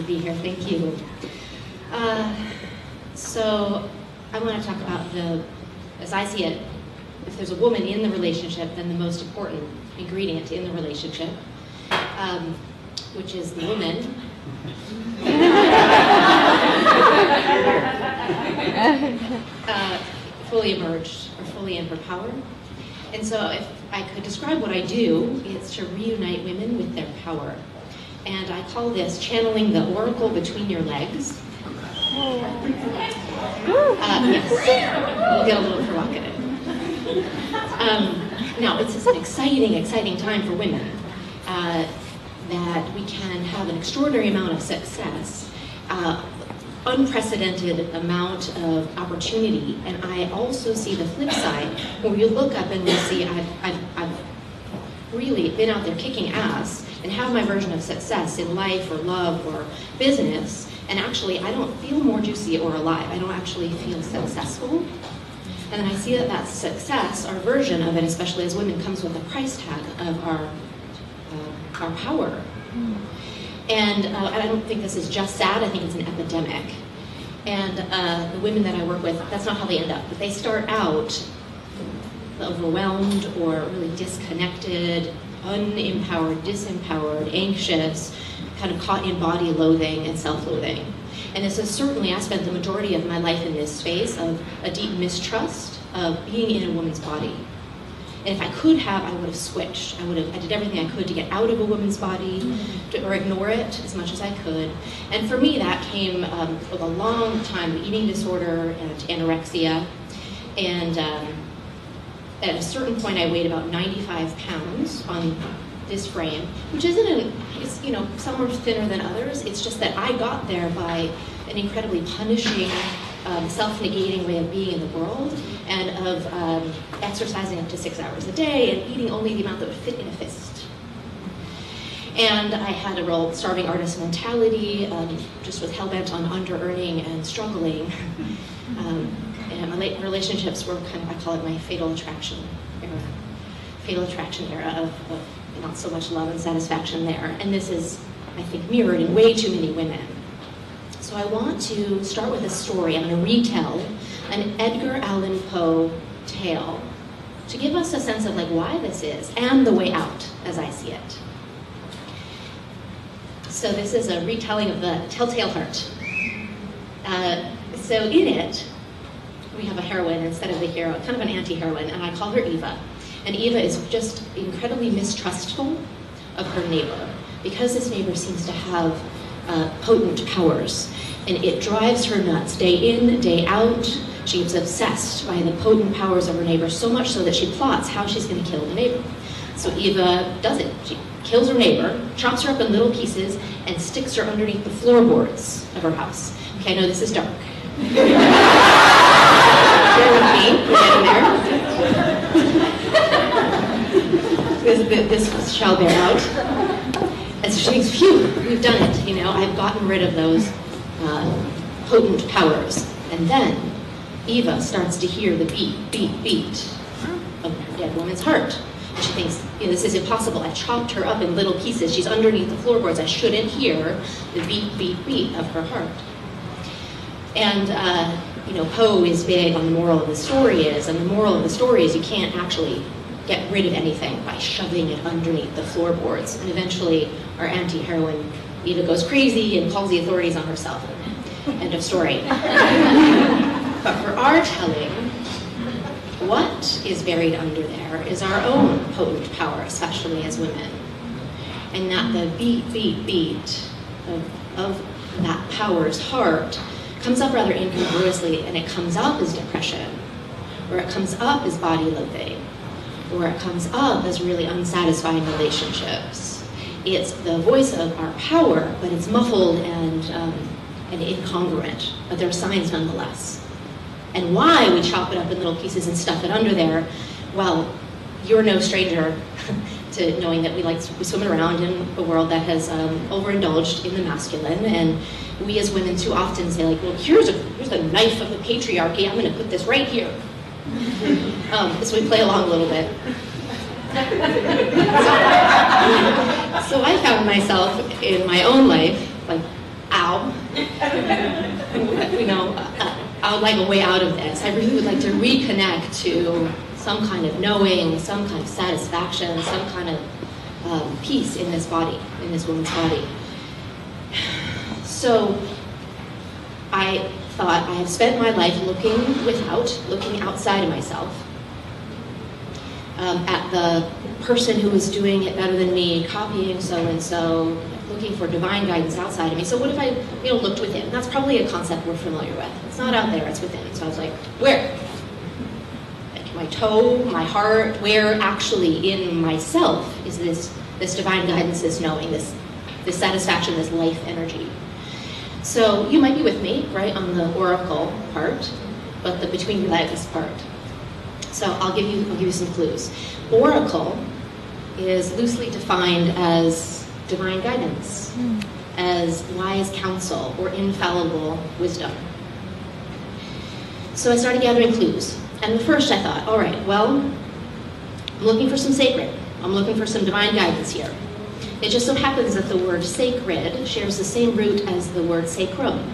be here. Thank you. So I want to talk about as I see it, if there's a woman in the relationship, then the most important ingredient in the relationship, which is the woman. Fully emerged or fully in her power. And so if I could describe what I do, it's to reunite women with their power. And I call this channeling the oracle between your legs. Yes, we'll get a little provocative. Now, it's just an exciting time for women that we can have an extraordinary amount of success, unprecedented amount of opportunity, and I also see the flip side where you look up and you see I've really been out there kicking ass and have my version of success in life or love or business, and actually I don't feel more juicy or alive. I don't actually feel successful. And then I see that success, our version of it, especially as women, comes with a price tag of our power. And I don't think this is just sad, I think it's an epidemic. And the women that I work with, that's not how they end up. But they start out overwhelmed or really disconnected, unempowered, disempowered, anxious, kind of caught in body loathing and self-loathing. And this is certainly, I spent the majority of my life in this space of a deep mistrust of being in a woman's body. And if I could have, I would have switched. I did everything I could to get out of a woman's body, or ignore it as much as I could. And for me, that came with a long time of eating disorder and anorexia. And at a certain point, I weighed about 95 pounds on this frame, which it's some are thinner than others. It's just that I got there by an incredibly punishing, self-negating way of being in the world, and of exercising up to 6 hours a day and eating only the amount that would fit in a fist. And I had a real starving artist mentality, just was hell-bent on under-earning and struggling. And my late relationships were kind of, I call it my fatal attraction era of not so much love and satisfaction there. And this is, I think, mirrored in way too many women. So I want to start with a story. I'm going to retell an Edgar Allan Poe tale to give us a sense of why this is and the way out as I see it. So this is a retelling of the Telltale Heart. So in it, we have a heroine instead of the hero, kind of an anti-heroine, and I call her Eva. And Eva is just incredibly mistrustful of her neighbor because this neighbor seems to have potent powers, and it drives her nuts day in, day out. She gets obsessed by the potent powers of her neighbor, so much so that she plots how she's going to kill the neighbor. So Eva does it. She kills her neighbor, chops her up in little pieces, and sticks her underneath the floorboards of her house. Okay, I know this is dark. Bear with me, we're getting there. This shall bear out. And so she thinks, phew, we've done it, I've gotten rid of those potent powers. And then Eva starts to hear the beat, beat, beat of her dead woman's heart. And she thinks, this is impossible. I chopped her up in little pieces. She's underneath the floorboards. I shouldn't hear the beat, beat, beat of her heart. And, Poe is big on the moral of the story and the moral of the story is you can't actually get rid of anything by shoving it underneath the floorboards. And eventually, our anti-heroine, Eva, goes crazy and calls the authorities on herself. End of story. But for our telling, what is buried under there is our own potent power, especially as women. And that the beat, beat, beat of that power's heart comes up rather incongruously, and it comes up as depression, or it comes up as body loathing, or it comes up as really unsatisfying relationships. It's the voice of our power, but it's muffled and incongruent, but there are signs nonetheless. And why we chop it up in little pieces and stuff it under there, well, you're no stranger to knowing that we swim around in a world that has overindulged in the masculine, and we as women too often say well, here's the knife of the patriarchy, I'm going to put this right here. So we play along a little bit. So I found myself in my own life, ow, you know, I would like a way out of this. I really would like to reconnect to some kind of knowing, some kind of satisfaction, some kind of peace in this body, in this woman's body. So I thought I have spent my life looking outside of myself, at the person who was doing it better than me, copying so-and-so, looking for divine guidance outside of me. So what if I, looked within? That's probably a concept we're familiar with. It's not out there, it's within. So I was like, where? Like my toe, my heart, where actually in myself is this divine guidance, this knowing, this satisfaction, this life energy. So you might be with me, right, on the oracle part, but the between your legs part. So I'll give you some clues. Oracle is loosely defined as divine guidance, as wise counsel or infallible wisdom. So I started gathering clues. And the first I thought, all right, well, I'm looking for some sacred. I'm looking for some divine guidance here. It just so happens that the word sacred shares the same root as the word sacrum.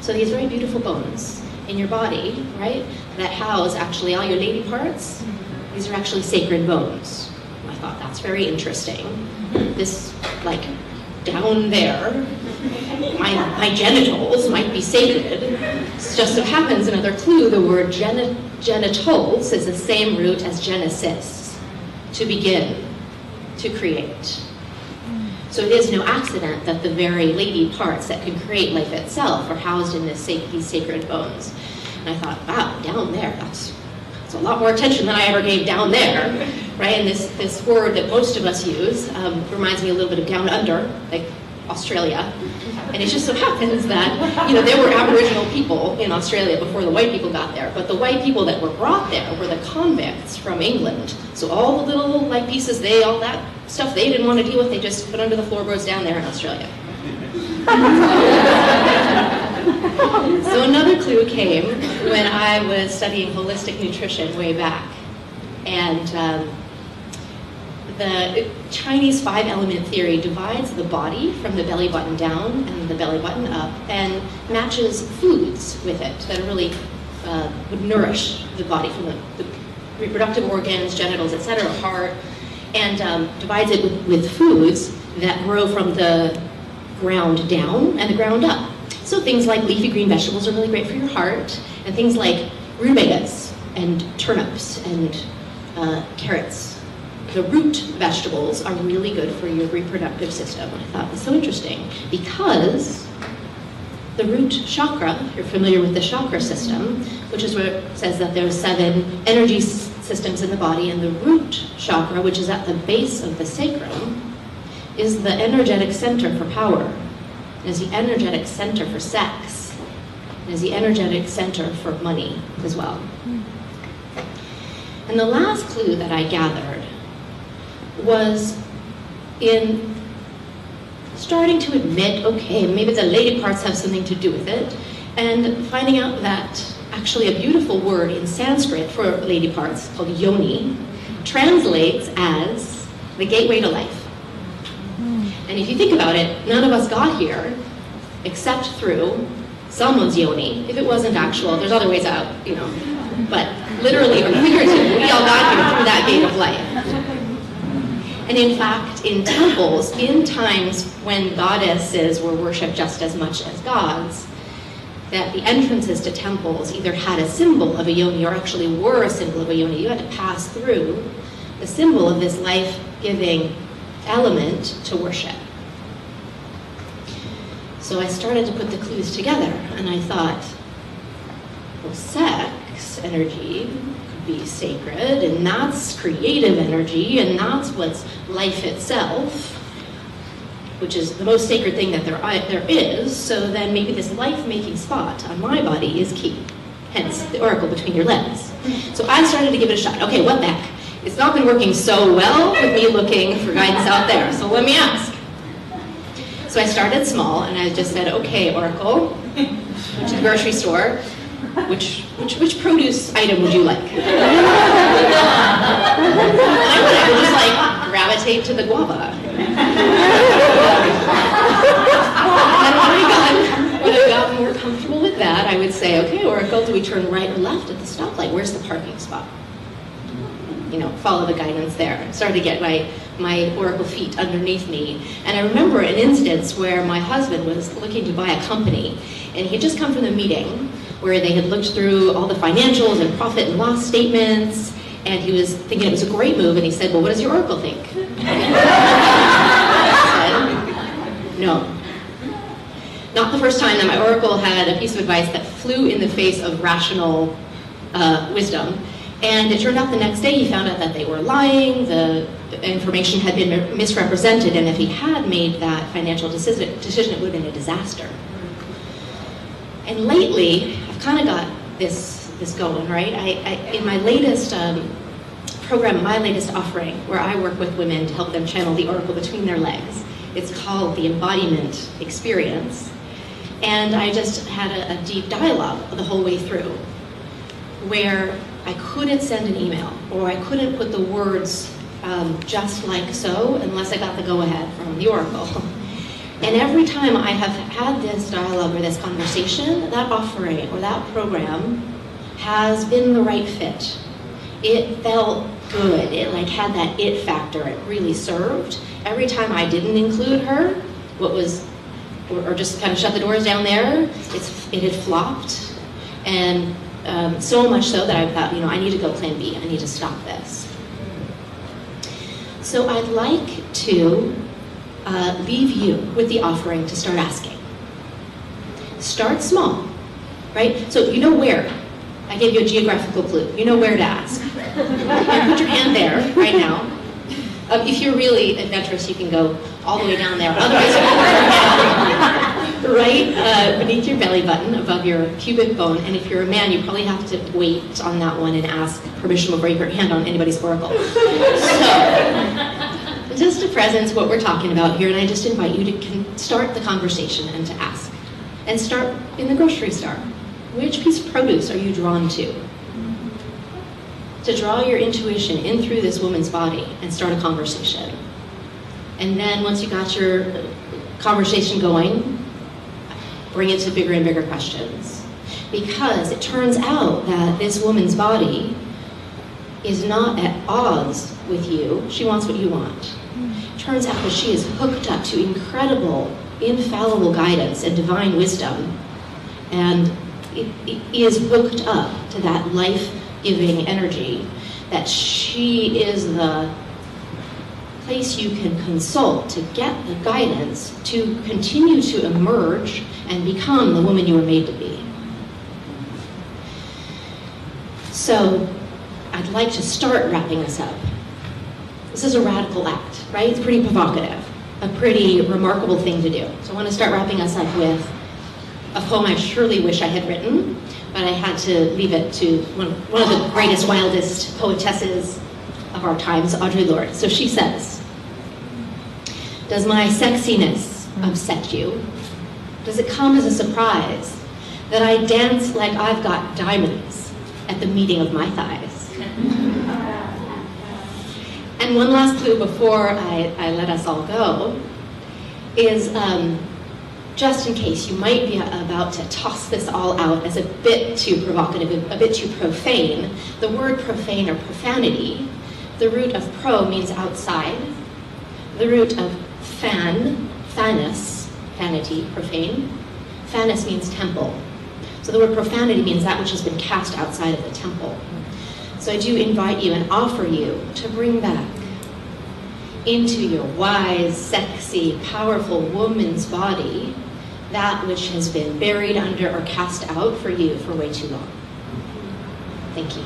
So these very beautiful bones in your body, right, that house actually all your lady parts, these are actually sacred bones. I thought that's very interesting. This, like, down there, my genitals might be sacred. It just so happens, another clue, the word genitals is the same root as genesis, to begin, to create. So it is no accident that the very lady parts that can create life itself are housed in these sacred bones. And I thought, wow, down there, that's a lot more attention than I ever gave down there, right? And this word that most of us use reminds me a little bit of down under, like Australia. And it just so happens that, there were Aboriginal people in Australia before the white people got there, but the white people that were brought there were the convicts from England. So all the little pieces, all that stuff they didn't want to deal with, they just put under the floorboards down there in Australia. So another clue came when I was studying holistic nutrition way back. And the Chinese 5-element theory divides the body from the belly button down and the belly button up and matches foods with it that really would nourish the body from the reproductive organs, genitals, etc., heart, and divides it with foods that grow from the ground down and the ground up. So things like leafy green vegetables are really great for your heart, and things like rutabagas and turnips and carrots. The root vegetables are really good for your reproductive system. I thought it was so interesting because the root chakra, you're familiar with the chakra system, which is where it says that there's 7 energy systems in the body, and the root chakra, which is at the base of the sacrum, is the energetic center for power, is the energetic center for sex, and is the energetic center for money as well. And the last clue that I gathered was in starting to admit, okay, maybe the lady parts have something to do with it, and finding out that actually a beautiful word in Sanskrit for lady parts called yoni translates as the gateway to life. And if you think about it, none of us got here except through someone's yoni. If it wasn't actual, there's other ways out, but literally or figuratively, we all got here through that gate of life. And in fact, in temples, in times when goddesses were worshipped just as much as gods, that the entrances to temples either had a symbol of a yoni or actually were a symbol of a yoni. You had to pass through the symbol of this life-giving element to worship. So I started to put the clues together, and I thought, well, sex energy could be sacred, and that's creative energy, and that's what's life itself, which is the most sacred thing that there is. So then maybe this life-making spot on my body is key, hence the oracle between your legs. So I started to give it a shot. Okay, what the heck? It's not been working so well with me looking for guidance out there, so let me ask. So I started small, and I just said, okay, oracle, went to the grocery store, which produce item would you like? And I would just gravitate to the guava. And when I got say, okay, Oracle, do we turn right or left at the stoplight? Where's the parking spot? You know, follow the guidance there. I started to get my Oracle feet underneath me. And I remember an instance where my husband was looking to buy a company, and he'd just come from the meeting where they had looked through all the financials and profit and loss statements, and he was thinking it was a great move, and he said, well, what does your Oracle think? I said, no. Not the first time that my Oracle had a piece of advice that flew in the face of rational wisdom. And it turned out the next day he found out that they were lying, the information had been misrepresented, and if he had made that financial decision, it would have been a disaster. And lately, I've kind of got this going, right? In my latest program, my latest offering, where I work with women to help them channel the Oracle between their legs, it's called the Embodiment Experience. And I just had a deep dialogue the whole way through, where I couldn't send an email, or I couldn't put the words just like so unless I got the go-ahead from the Oracle. And every time I have had this dialogue or this conversation, that offering or that program has been the right fit. It felt good. It like had that it factor. It really served. Every time I didn't include her, or just kind of shut the doors down there, it had flopped. And so much so that I thought, you know, I need to go plan B. I need to stop this. So I'd like to leave you with the offering to start asking. Start small, right? So you know where. I gave you a geographical clue. You know where to ask. And put your hand there right now. If you're really adventurous, you can go all the way down there. Otherwise, you can put your hand right beneath your belly button, above your pubic bone. And if you're a man, you probably have to wait on that one and ask permission before you put your hand on anybody's Oracle. So, just a presence, what we're talking about here, and I just invite you to start the conversation and to ask. And start in the grocery store. Which piece of produce are you drawn to? To draw your intuition in through this woman's body and start a conversation. And then once you got your conversation going, bring it to bigger and bigger questions. Because it turns out that this woman's body is not at odds with you. She wants what you want. It turns out that she is hooked up to incredible, infallible guidance and divine wisdom. And it is hooked up to that life-giving energy, that she is the place you can consult to get the guidance to continue to emerge and become the woman you were made to be. So I'd like to start wrapping this up. This is a radical act, right? It's pretty provocative, a pretty remarkable thing to do. So I want to start wrapping us up with a poem I surely wish I had written, but I had to leave it to one of the greatest, wildest poetesses of our times, Audre Lorde. So she says, does my sexiness upset you? Does it come as a surprise that I dance like I've got diamonds at the meeting of my thighs? And one last clue before I let us all go is, just in case you might be about to toss this all out as a bit too provocative, a bit too profane, the word profane or profanity, the root of pro means outside, the root of fanus, vanity, profane, fanus means temple. So the word profanity means that which has been cast outside of the temple. So I do invite you and offer you to bring back into your wise, sexy, powerful woman's body that which has been buried under or cast out for you for way too long. Thank you.